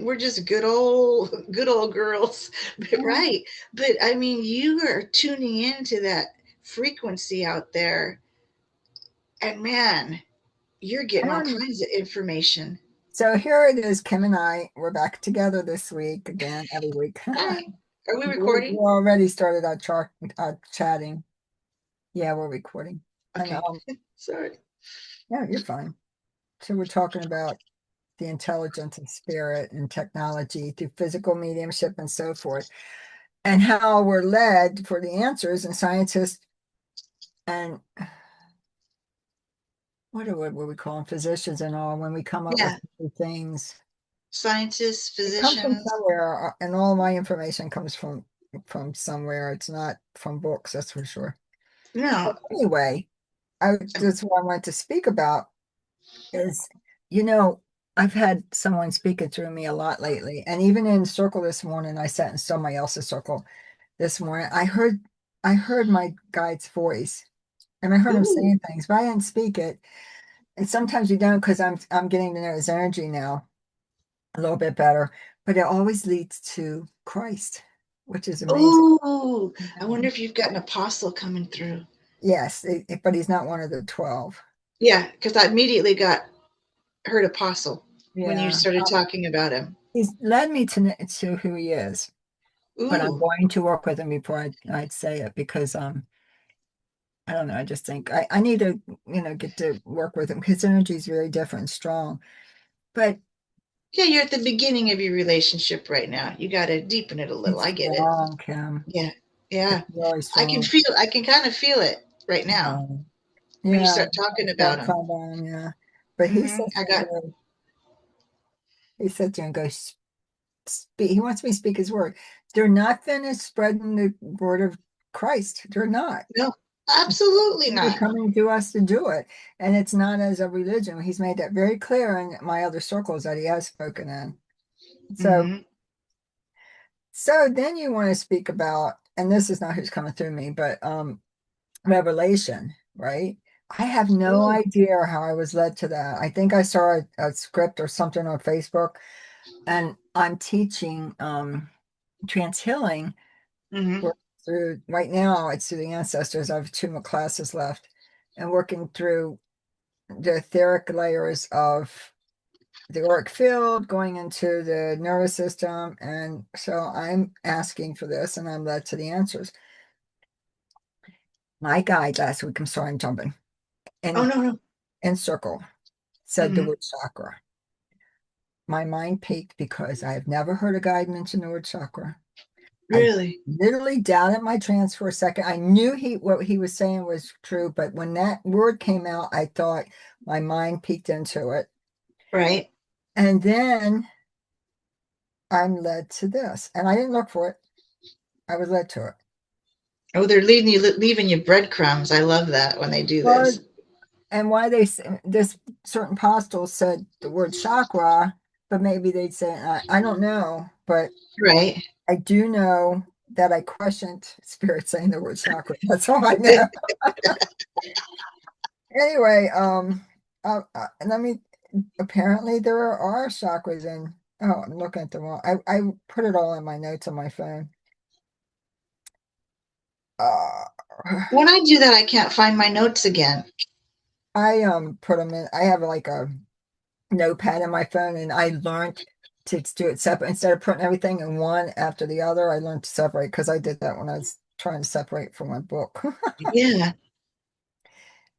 we're just good old girls. But Yeah. right. But I mean, you are tuning into that frequency out there, and man, you're I getting all don't, kinds of information. so here it is, Kim and I, we're back together this week again, every week. Hi. Are we We recording? already started our chatting. Yeah, we're recording. And Okay. Sorry. yeah, you're fine. So we're talking about the intelligence and spirit and technology through physical mediumship and so forth, and how we're led for the answers, and scientists and what we call them, physicians and all, when we come up with Yeah. new things. Scientists, It comes from physicians. somewhere, and all my information comes from somewhere. It's not from books, that's for sure. But No. anyway, that's what I want to speak about is, you know, I've had someone speaking through me a lot lately, and even in circle this morning, I sat in somebody else's circle this morning. I heard my guide's voice, and I heard him Ooh. saying things, but I didn't speak it. And sometimes you don't, because I'm getting to know his energy now a little bit better, but it always leads to Christ, which is amazing. Ooh. I Yeah. wonder if you've got an apostle coming through. Yes, but he's not one of the 12. Yeah, because I immediately got heard apostle when you Yeah. started talking about him. He's led me to who he is, but I'm Ooh. going to work with him before I'd say it, because I don't know, I just think I need to, get to work with him. His energy is very different and strong. But Yeah, you're at the beginning of your relationship right now. You got to deepen it a little. it's I get it. strong, Kim. Yeah. It's Yeah. really strong. I can kind of feel it right now when you Yeah, start talking it's about got him. come on, yeah. But I got, he said to him, go speak. He wants me to speak his word. They're not finished spreading the word of Christ. They're not. no, absolutely They're not. coming to us to do it. And it's not as a religion. He's made that very clear in my other circles that he has spoken in. So, Hmm. so then you want to speak about, and this is not who's coming through me, but revelation, right? I have no Ooh. idea how I was led to that. I think I saw a script or something on Facebook, and I'm teaching trance healing. Hmm. Work through right now, it's through the ancestors. I have two more classes left, and working through the etheric layers of the auric field, going into the nervous system. And so I'm asking for this, and I'm led to the answers. My guide last week, I'm sorry, I'm jumping, Oh, and no, no. in circle said the Hmm. word chakra. My mind peaked because I have never heard a guide mention the word chakra. I Really? literally doubted my trance for a second. I knew what he was saying was true, but when that word came out, I thought my mind peeked into it. Right. And then I'm led to this. And I didn't look for it. I was led to it. Oh, leaving you breadcrumbs. I love that when they do Well, this. and why this certain apostle said the word chakra, but maybe they'd say, I don't know, but Right. I do know that I questioned spirit saying the word chakra. That's all I know. Anyway, and I mean, apparently there are chakras in. Oh, I'm looking at the wrong. I put it all in my notes on my phone. Uh, When I do that, I can't find my notes again. I put them in. I have like a notepad in my phone, and I learned to do it separate instead of putting everything in one after the other. I learned to separate because I did that when I was trying to separate for my book. Yeah.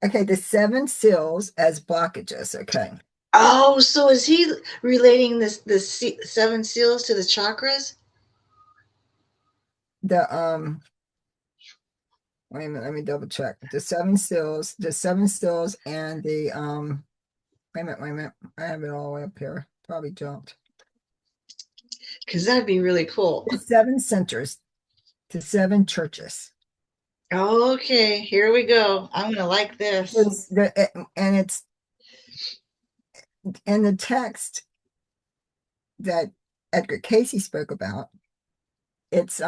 Okay, the seven seals as blockages. Okay, Oh, so is he relating seven seals to the chakras? the wait a minute, let me double check. The seven seals and the wait a minute. I have it all the way up here. Probably jumped. Because that'd be really cool. The seven centers, the seven churches. Okay, here we go. I'm gonna like this. And it's in the text that Edgar Casey spoke about. It's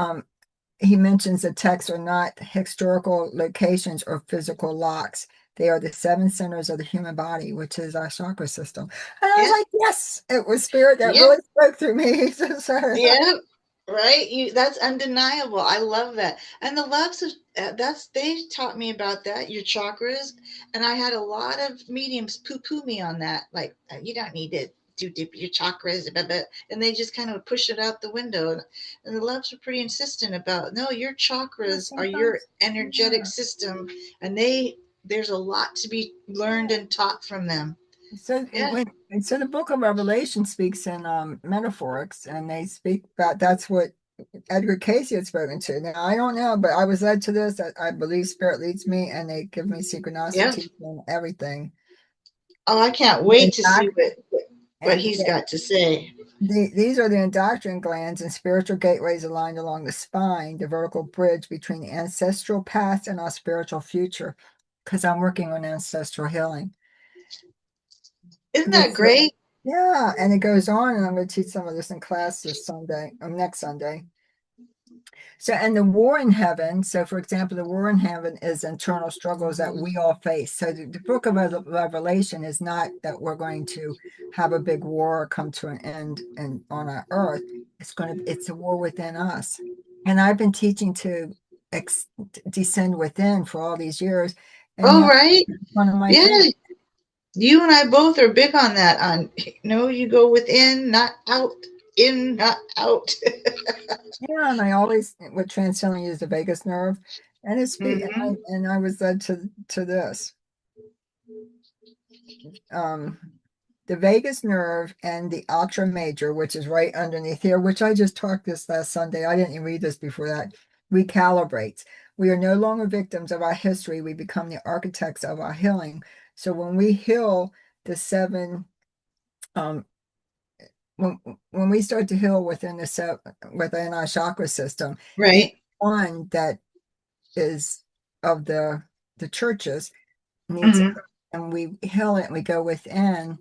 he mentions the texts are not historical locations or physical locks. They are the seven centers of the human body, which is our chakra system. And I was Yep. like, yes, it was spirit that Yep. really spoke through me. So, Yep. Right, that's undeniable. I love that. And the loves of that's they taught me about that, your chakras. And I had a lot of mediums poo poo me on that, like you don't need to do dip your chakras, blah, blah. And they just kind of push it out the window. And the loves are pretty insistent about, no, your chakras are your sometimes, energetic yeah. system, and there's a lot to be learned and taught from them. So Yeah. the book of Revelation speaks in metaphorics, and they speak about that's what Edgar Cayce had spoken to. Now I don't know, but I was led to this. I believe spirit leads me, and they give me Yeah. synchronicity and everything. Oh, I can't In wait to see fact, what he's got to say. these are the endocrine glands and spiritual gateways aligned along the spine, the vertical bridge between the ancestral past and our spiritual future. Because I'm working on ancestral healing. Isn't that With great? Yeah, and it goes on, and I'm going to teach some of this in class this Sunday, or next Sunday. So, and the war in heaven. So, for example, the war in heaven is internal struggles that we all face. So, the book of Revelation is not that we're going to have a big war come to an end and on our earth. It's a war within us. And I've been teaching to descend within for all these years, and Oh, now right. it's one of my Yeah. things. You and I both are big on that. On no, you go within, not out. In, not out. Yeah, and I always would transcendently use the vagus nerve, and Hmm. and I was led to this. Um, the vagus nerve and the ultra major, which is right underneath here, which I just talked this last Sunday. I didn't even read this before that. Recalibrates. We are no longer victims of our history. We become the architects of our healing. So when we heal the seven, um, when we start to heal within within our chakra system, each Right. one that is of the churches needs it, Hmm. and we heal it and we go within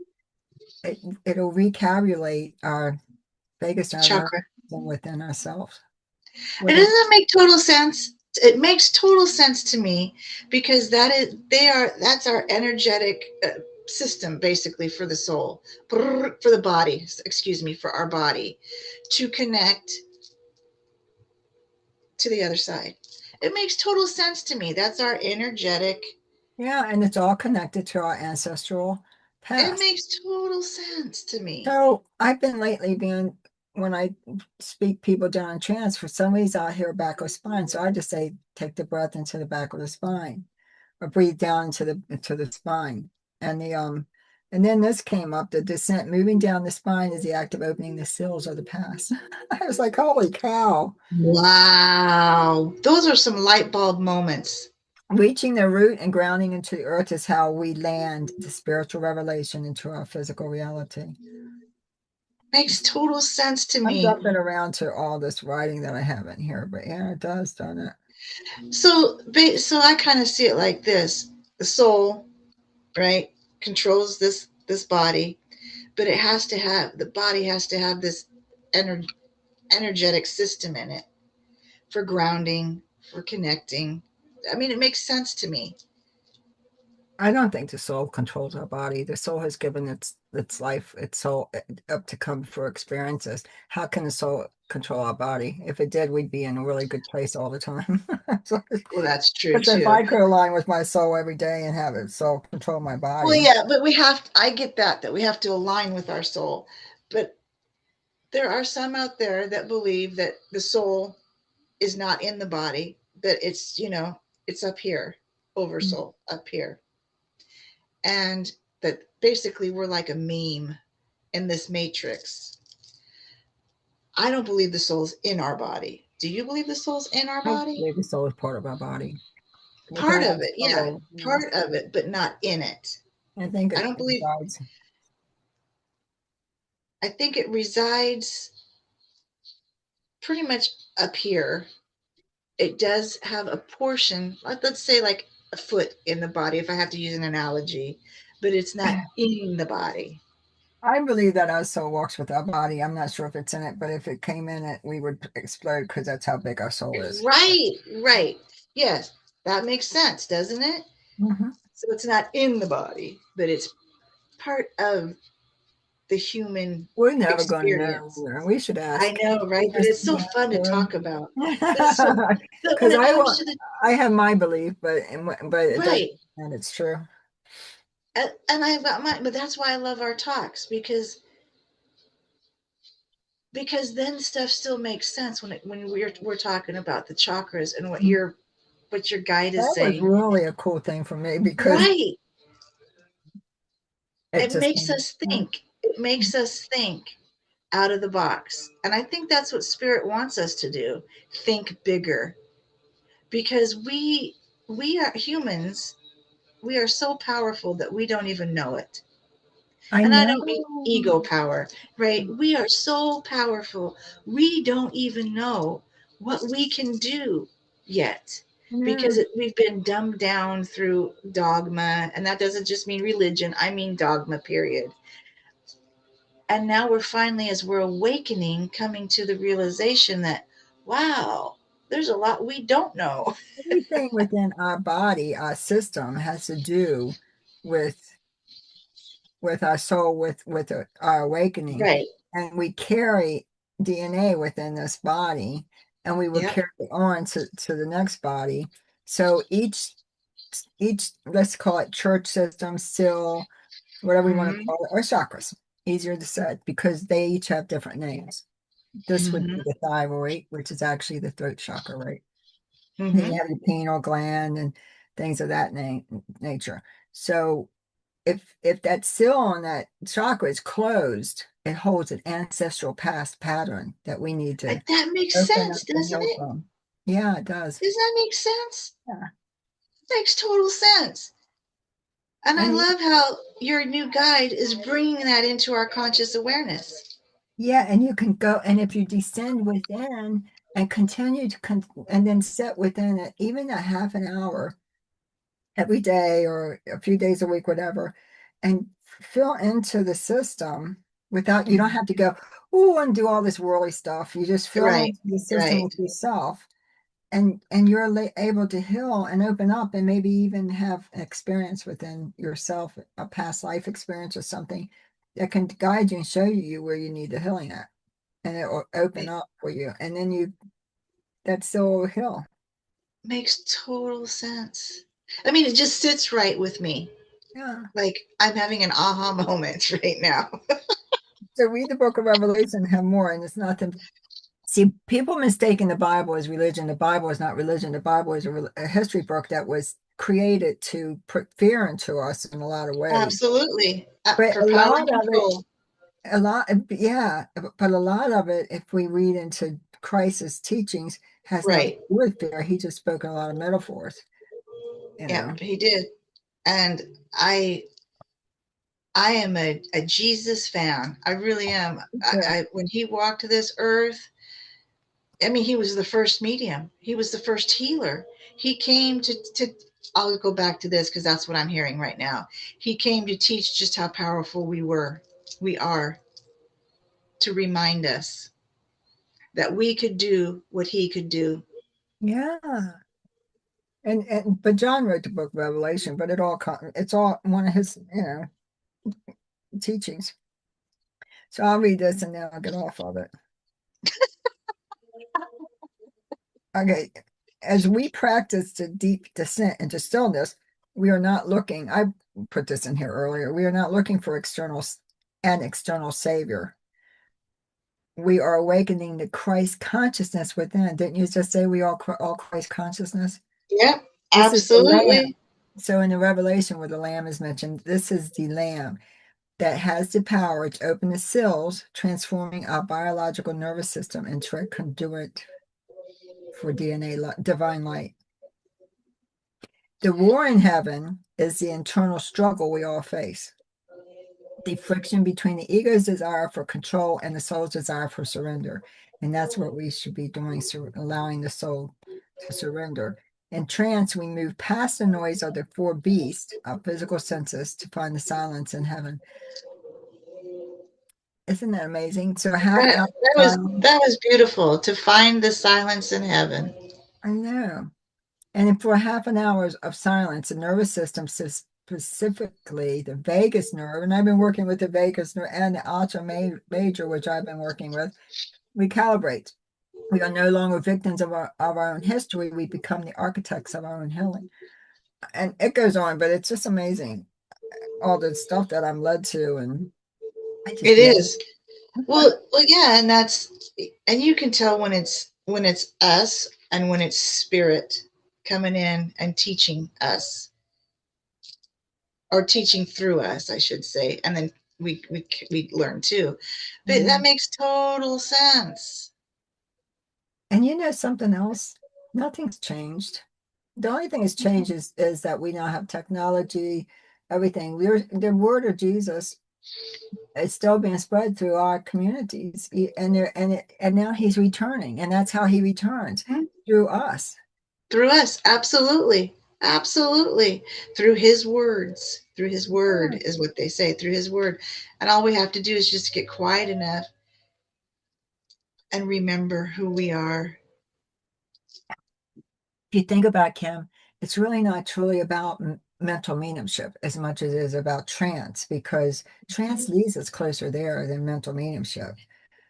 it'll recalculate our vagus nerve Chakra. within ourselves. It What is doesn't make total sense. It makes total sense to me because that's our energetic system basically for the soul, for the body. Excuse me, for our body to connect to the other side. It makes total sense to me. That's our energetic. Yeah, and it's all connected to our ancestral It past. makes total sense to me. So I've been lately being when I speak people down in trance, for some reason I hear back of spine. So I just say take the breath into the back of the spine or breathe down into the spine. And and then this came up, the descent moving down the spine is the act of opening the seals of the past. I was like, holy cow. Wow. Those are some light bulb moments. Reaching the root and grounding into the earth is how we land the spiritual revelation into our physical reality. Makes total sense to I'm me. jumping around to all this writing that I have in here, but yeah, it does, doesn't it? So I kind of see it like this. The soul, right, controls this body, but the body has to have this ener- energetic system in it for grounding, for connecting. I mean, it makes sense to me. I don't think the soul controls our body. The soul has given its life, its soul up to come for experiences. How can the soul control our body? If it did, we'd be in a really good place all the time. So, Well, that's true because if too. I could align with my soul every day and have its soul control my Well, body, yeah, but I get that we have to align with our soul. But there are some out there that believe that the soul is not in the body, that it's up here, oversoul, up here. And that basically we're like a meme in this matrix. I don't believe the soul's in our body. Do you believe the soul's in our I body? believe the soul is part of our body. Part Without of our it, yeah. soul, yeah, Part of it, but not in it. I think I it don't believe, resides. I think it resides pretty much up here. It does have a portion, let's say like a foot in the body, if I have to use an analogy, but it's not in the body. I believe that our soul walks with our body. I'm not sure if it's in it, but if it came in it, we would explode because that's how big our soul is. Right, right. Yes, that makes sense, doesn't it? Mhm. So it's not in the body, but it's part of the human We're never going to experience. know. We should I ask. know, right? But Ask it's so the fun to answer. talk about. But it's so, but when Because it comes to the I have my belief, but it doesn't right, and it's true. and I've got mine, but that's why I love our talks because then stuff still makes sense when we're talking about the chakras and what your guide is That was saying. really a cool thing for me because Right. it It just makes us think. It makes us think out of the box. And I think that's what spirit wants us to do. Think bigger. Because we are humans, we are so powerful that we don't even know it. I And I know. don't mean ego power, right? We are so powerful. We don't even know what we can do yet because No. we've been dumbed down through dogma. And that doesn't just mean religion, I mean dogma, period. And now we're finally, as we're awakening, coming to the realization that, wow, there's a lot we don't know. Everything within our body, our system has to do with our soul, with our awakening, Right. and we carry DNA within this body, and we will Yep. carry it on to the next body. So each let's call it church system, still whatever we want to Mm-hmm. call it, or chakras, easier to say because they each have different names. This would Mm-hmm. be the thyroid, which is actually the throat chakra, right? Then Mm-hmm. you have your pineal gland and things of that nature. So if that seal on that chakra is closed, it holds an ancestral past pattern that we need to That makes open up sense, and doesn't heal it? from. Yeah, it does. Does that make sense? Yeah. Makes total sense. And I And love how your new guide is bringing that into our conscious awareness. yeah, and you can go, and if you descend within and continue to and then sit within it, even a half an hour every day or a few days a week, whatever, and fill into the system without, you don't Mhm. have to go, oh, and do all this whirly stuff. You just fill Right, into the system right, with yourself, and you're able to heal and open up and maybe even have an experience within yourself, a past life experience or something that can guide you and show you where you need the healing at. And it will open right. up for you. And then that still will heal. Makes total sense. I mean, it just sits right with me. Yeah. Like I'm having an aha moment right now. So read the book of Revelation and have more. And it's not the See, people mistaking the Bible as religion. The Bible is not religion. The Bible is a history book that was created to put fear into us in a lot of ways. Absolutely. But For power and control. yeah, but a lot of it, if we read into Christ's teachings, has nothing Right. to do with fear. He just spoke in a lot of metaphors, you know. Yep, he did. And I am a Jesus fan. I really am. Yeah. When he walked this earth, I mean, he was the first medium. He was the first healer. He came to I'll go back to this because that's what I'm hearing right now. He came to teach just how powerful we are, to remind us that we could do what he could do. Yeah. And but John wrote the book of Revelation, but it's all one of his, teachings. So I'll read this and then I'll get off of it. Okay. As we practice the deep descent into stillness, we are not looking, I put this in here earlier, we are not looking for an external savior. We are awakening the Christ consciousness within. Didn't you just say we all Christ consciousness? Yep, This is the lamb. absolutely. So in the Revelation where the lamb is mentioned, this is the lamb that has the power to open the seals, transforming our biological nervous system into a conduit for DNA, divine light. The war in heaven is the internal struggle we all face. The friction between the ego's desire for control and the soul's desire for surrender. And that's what we should be doing, allowing the soul to surrender. In trance, we move past the noise of the four beasts, our physical senses, to find the silence in heaven. Isn't that amazing? So half That hour that was silence. that was beautiful to find the silence in heaven. I know. And for half an hour of silence, the nervous system specifically the vagus nerve, and I've been working with the vagus nerve and the major, which I've been working with, we calibrate. We are no longer victims of our own history. We become the architects of our own healing. And it goes on, but it's just amazing all the stuff that I'm led to, and I It just love is. Well, yeah, and you can tell when it's us and when it's spirit coming in and teaching us, or teaching through us, I should say, and then we learn too. But that it. makes total sense. And you know something else? Nothing's changed. The only thing that's changed is that we now have technology, everything. The word of Jesus is still being spread through our communities, and now he's returning, and that's how he returns Mhm. through us. Through us, absolutely, absolutely, through his word is what they say, through his word, and all we have to do is just get quiet enough and remember who we are. If you think about Kim, it's really not truly about mental mediumship as much as it is about trance, because trance leads us closer there than mental mediumship.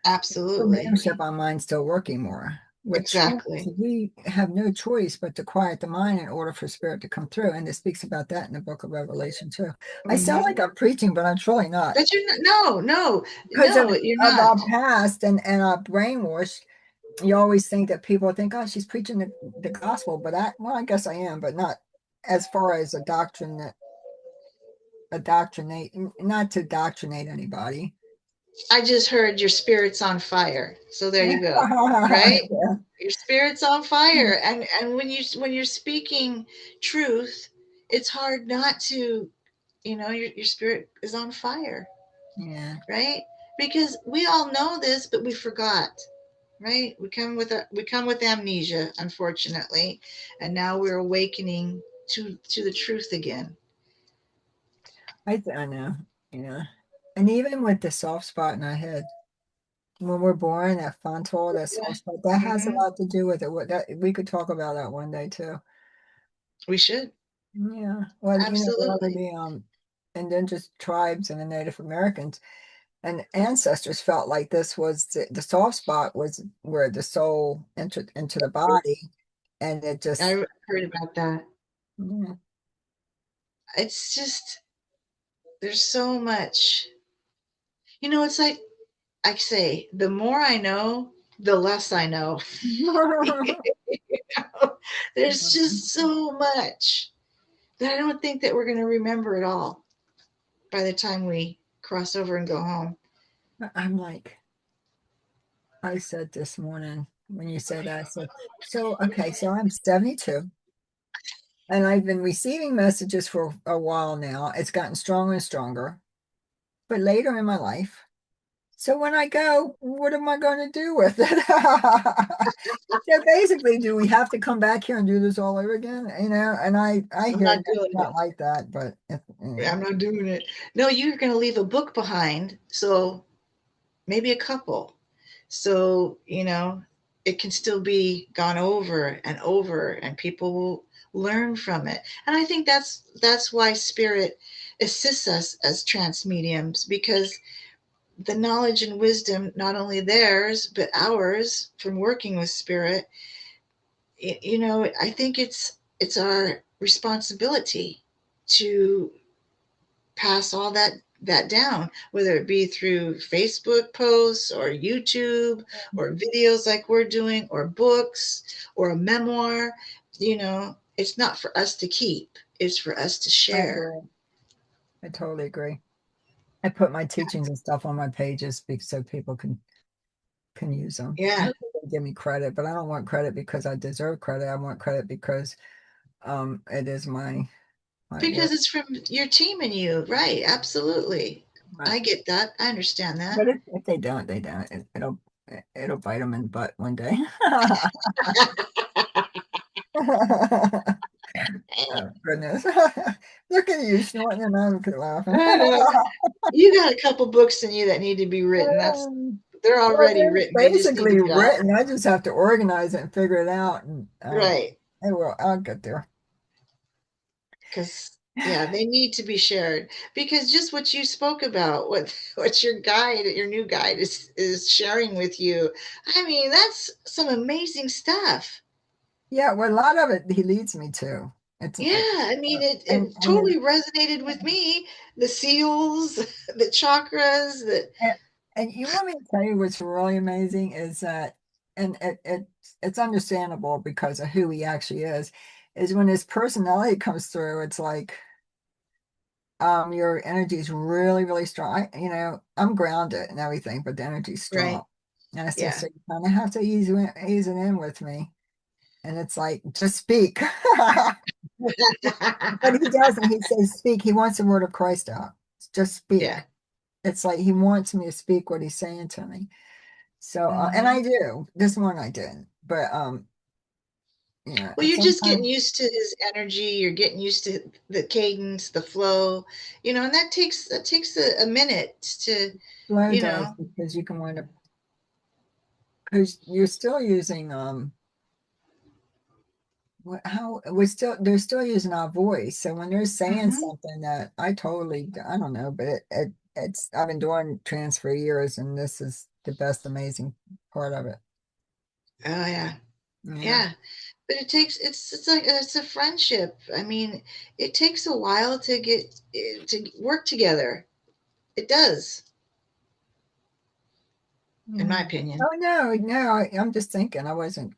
For Absolutely, mediumship, our mind's still working more. With trance, exactly. we have no choice but to quiet the mind in order for spirit to come through. And it speaks about that in the book of Revelation too. I sound Hmm. like I'm preaching, but I'm truly not. But you're not, no, no, Because no, you're of not. our past and our brainwash, you always think that people think, oh, she's preaching the gospel. But well, I guess I am, but not as far as a doctrine that a doctrinate, not to doctrinate anybody. I just heard your spirit's on fire. So there you go. Yeah. Right? Your spirit's on fire. And when you're speaking truth, it's hard not to, your spirit is on fire, Yeah. right? Because we all know this, but we forgot, right? We come with amnesia, unfortunately, and now we're awakening to the truth again. I know, yeah. And even with the soft spot in our head, when we're born, that fontal, that soft spot, that has a Hmm. lot to do with it. That we could talk about that one day too. We should. Yeah. Well, whatever Absolutely. the indigenous tribes and the Native Americans and ancestors felt like this was the soft spot was where the soul entered into the body, and it just I heard about that. yeah. It's just, there's so much. It's like I say, the more I know, the less I know. There's just so much that I don't think that we're going to remember it all by the time we cross over and go home. I'm like, I said this morning when you said that, I said, so okay, so I'm 72 and I've been receiving messages for a while now. It's gotten stronger and stronger, but later in my life. So when I go, what am I going to do with it? So basically, do we have to come back here and do this all over again? And I I'm hear not that it's doing not it. like that, but I'm not doing it. No, you're going to leave a book behind. So maybe a couple. So, it can still be gone over and over and people will learn from it. And I think that's why spirit assists us as trance mediums, because the knowledge and wisdom, not only theirs, but ours from working with spirit, I think it's our responsibility to pass all that down, whether it be through Facebook posts or YouTube or videos like we're doing or books or a memoir. It's not for us to keep, it's for us to I share. agree. I totally agree. I put my teachings and stuff on my pages so people can use them. I Yeah, hope they give me credit, but I don't want credit because I deserve credit. I want credit because it is my because work. it's from your team and you, right? Absolutely. Right. I get that. I understand that. But if they don't, they don't. It'll bite them in the butt one day. Oh goodness. Look at you snorting and I'm laughing. You got a couple books in you that need to be written. They're Well, already they're written. They just need to basically get out. written. I just have to organize it and figure it out. And Right. I'll get there. Because Yeah, they need to be shared because just what you spoke about, what your guide, your new guide is sharing with you. I mean, that's some amazing stuff. Yeah, well, a lot of it he leads me to. Yeah, I mean, it And totally resonated with me. The seals, the chakras, the and, and you want me to tell you what's really amazing is that, and it's understandable because of who he actually is when his personality comes through, it's like your energy is really, really strong. I'm grounded and everything, but the energy's strong. right. And I said, Yeah. so you kind of have to ease it in with me. And it's like, just speak. But he doesn't. He says, speak. He wants the word of Christ out. Just Yeah. speak. It's like he wants me to speak what he's saying to me. So, and Hmm. I do. This one I didn't. But, yeah, Well, you're just getting sometimes used to his energy. You're getting used to the cadence, the flow, and that takes a minute to, flow you does know, because you can wind up, because you're still using, how they're still using our voice. So when they're saying hmm. something that I don't know, but it's I've been doing trance for years, and this is the best amazing part of it. Oh yeah, Yeah. yeah. But it's like it's a friendship. I mean, it takes a while to get to work together. It does, in my Yeah. opinion. Oh no, no, I'm just thinking. I wasn't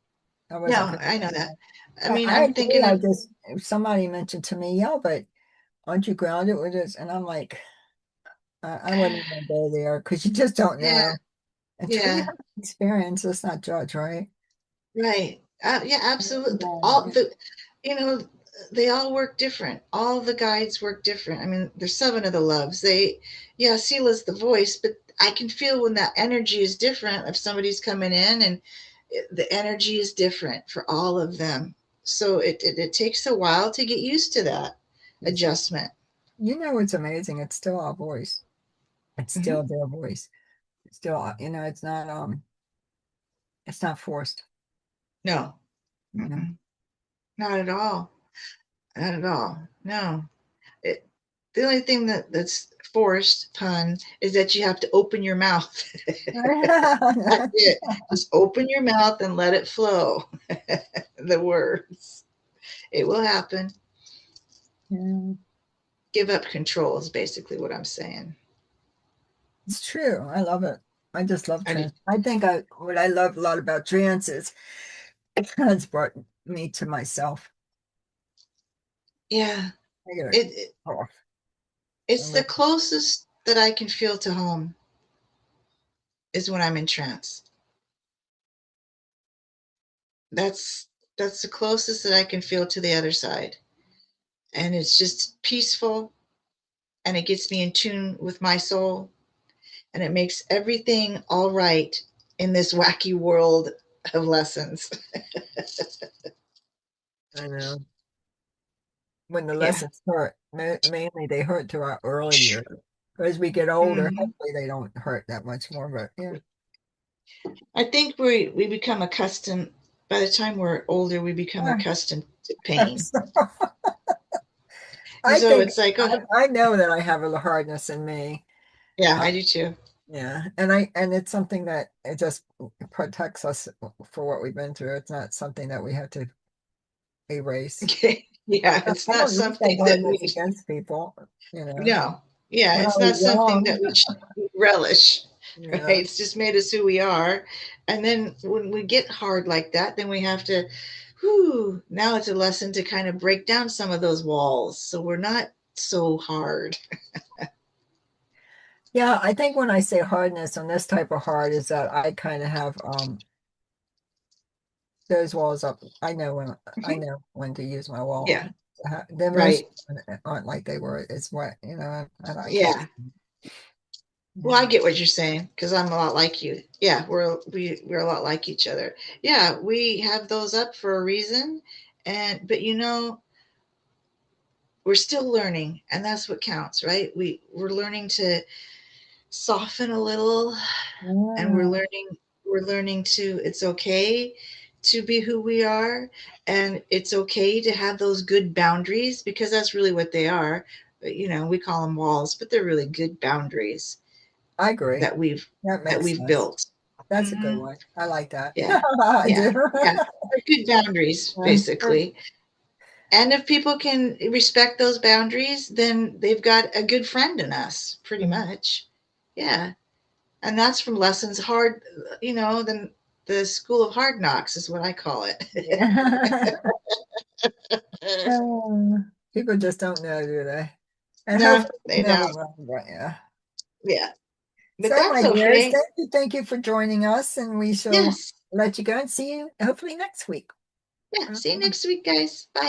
No, paying I know that. attention. I mean, I I'm agree. thinking I of, just if somebody mentioned to me, yeah, but aren't you grounded with this? And I'm like, I wouldn't even go there because you just don't yeah, know until you yeah. have experience. Let's not judge, right? Right. Yeah, absolutely. All Yeah. the, you know, they all work different. All the guides work different. I mean, there's seven of the loves. Yeah, Sela's the voice, but I can feel when that energy is different. If somebody's coming in and the energy is different for all of them. So it takes a while to get used to that It's, adjustment. it's amazing. It's still our voice. It's Hmm. still their voice. It's still, it's not forced. No, You know. mm-mm, not at all. Not at all. No. It, the only thing that's forced pun is that you have to open your mouth. That's it. Just open your mouth and let it flow. The words. It will happen. Yeah. Give up control is basically what I'm saying. It's true. I love it. I just love I do. trance. I think what I love a lot about trance is it's brought me to myself. Yeah. I get it It off. it's the closest that I can feel to home is when I'm in trance. That's that's the closest that I can feel to the other side. And it's just peaceful and it gets me in tune with my soul and it makes everything all right in this wacky world of lessons. I know. When the Yeah. lessons hurt, mainly they hurt to our early years. As we get older, Hmm. hopefully they don't hurt that much more. But yeah. I think we become accustomed. By the time we're older, we become Ah, accustomed to pain, so and I so think it's like, oh, I know that I have a hardness in me. yeah, Uh, I do too. yeah, and it's something that it just protects us for what we've been through. It's not something that we have to erase. Okay. Yeah, it's I not don't use that something that hardness we against people, you know. no. Yeah, When I it's was not something young, that we relish. Right? yeah, It's just made us who we are. And then when we get hard like that, then we have to, whew, now it's a lesson to kind of break down some of those walls. So we're not so hard. yeah. I think when I say hardness on this type of hard is that I kind of have those walls up. I Mhm. know when to use my wall. Yeah, The right. emotions aren't like they were. It's what and I can't. Yeah. Well, I Yeah. get what you're saying because I'm a lot like you. Yeah, we're a lot like each other. Yeah, we have those up for a reason, and but we're still learning, and that's what counts, right? We're learning to soften a little, and Yeah. we're learning to it's okay to be who we are, and it's okay to have those good boundaries, because that's really what they are. We call them walls, but they're really good boundaries I agree. that we've That that makes we've sense. built. That's a good Hmm. one. I like that. Yeah, I yeah, do. yeah. They're good boundaries, basically. And if people can respect those boundaries, then they've got a good friend in us, pretty much. Yeah. And that's from lessons hard, the school of hard knocks is what I call it. Yeah. People just don't know, do they? And No, hopefully they never don't. will, but yeah. Yeah. But So, that's my dears, okay. thank you for joining us, and we shall Yes. let you go and see you hopefully next week. Yeah. See you next week, guys. Bye.